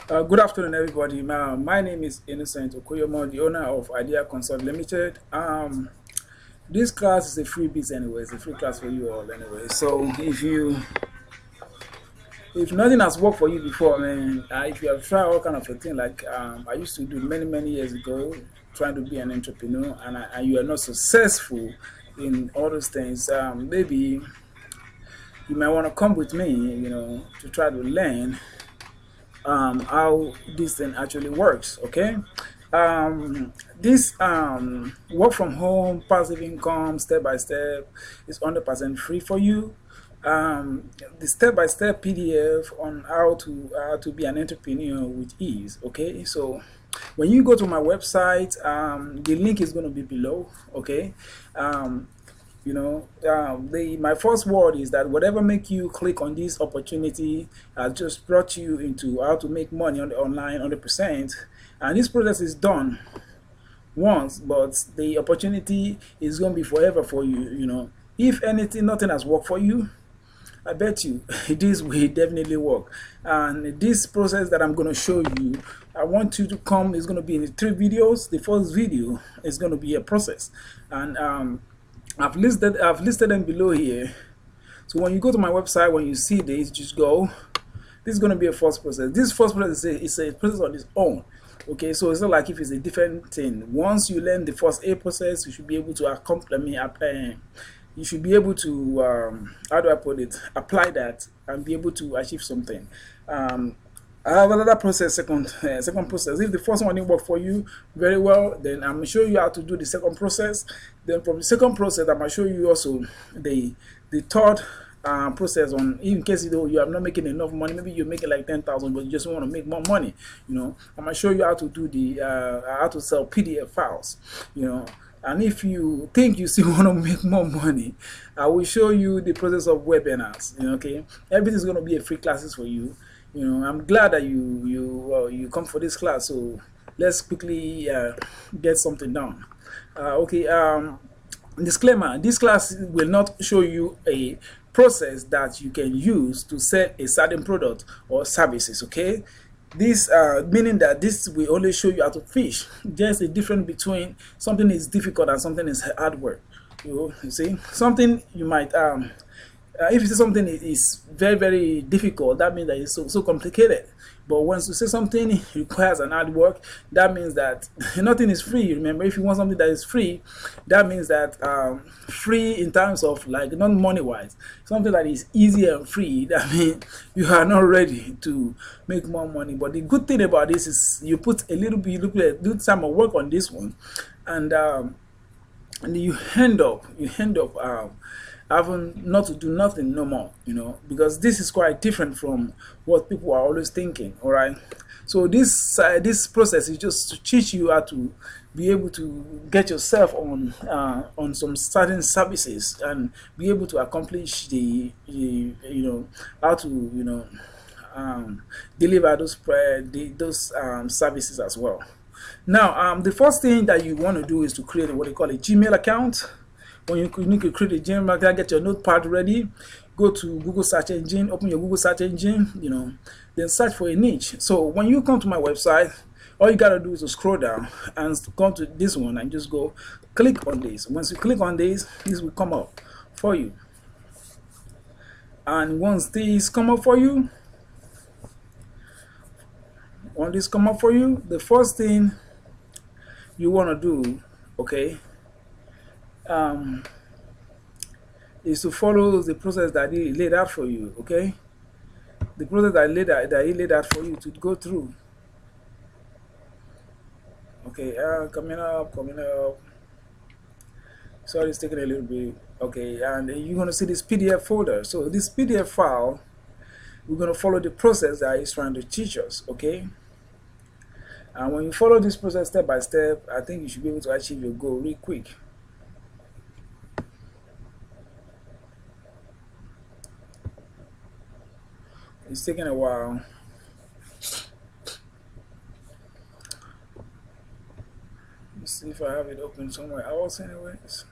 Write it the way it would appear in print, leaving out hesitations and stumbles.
Good afternoon, everybody. My name is Innocent Okoyomo, the owner of Idea Consult Limited. This class is a freebie anyway. It's a free class for you all anyway. So if nothing has worked for you before, man, if you have tried all kind of a thing like I used to do many years ago, trying to be an entrepreneur, and you are not successful in all those things, maybe you might want to come with me, to try to learn how this thing actually works. Okay, this work from home passive income step by step is 100% free for you. The step-by-step PDF on how to be an entrepreneur with ease. Okay, so when you go to my website, the link is going to be below. Okay, my first word is that whatever make you click on this opportunity just brought you into how to make money on the online 100%, and this process is done once, but the opportunity is going to be forever for you. If anything, nothing has worked for you, I bet you this will definitely work. And this process that I'm going to show you, I want you to come. It's going to be in 3 videos. The first video is going to be a process, and I've listed them below here. So when you go to my website, when you see this, just go. This is going to be a first process. This first process is a process on its own. Okay, so it's not like if it's a different thing. Once you learn the first A process, you should be able to you should be able to how do I put it, apply that and be able to achieve something. I have another process, second process. If the first one didn't work for you very well, then I'm going to show you how to do the second process. Then from the second process, I'm going to show you also the third process on, in case you are not making enough money. Maybe you're making like 10,000, but you just want to make more money. I'm going to show you how to do the how to sell PDF files. And if you think you still want to make more money, I will show you the process of webinars. Okay, everything's going to be a free classes for you. I'm glad that you come for this class. So let's quickly get something done. Okay. Disclaimer: this class will not show you a process that you can use to sell a certain product or services. Okay. This meaning that this will only show you how to fish. There's a difference between something is difficult and something is hard work. You see, something you might if you say something is very difficult, that means that it's so complicated. But once you say something requires an hard work, that means that nothing is free. Remember, if you want something that is free, that means that free in terms of like not money wise, something that is easy and free, that means you are not ready to make more money. But the good thing about this is you put a little bit, do some work on this one, and you end up having not to do nothing no more, because this is quite different from what people are always thinking. All right, so this process is just to teach you how to be able to get yourself on some certain services and be able to accomplish the how to deliver those services as well. Now, the first thing that you want to do is to create what they call a Gmail account. When you need to create a Gmail account, get your notepad ready, go to Google search engine, open your Google search engine, then search for a niche. So when you come to my website, all you gotta do is to scroll down and come to this one and just go click on this. Once you click on this will come up for you. And once this come up for you, the first thing you want to do, okay, is to follow the process that he laid out for you. Okay, the process that he laid out for you to go through. Okay, coming up. Sorry, it's taking a little bit. Okay, and you're going to see this PDF folder. So this PDF file, we're going to follow the process that he's trying to teach us. Okay, and when you follow this process step by step, I think you should be able to achieve your goal real quick. It's taking a while. Let's see if I have it open somewhere else anyways.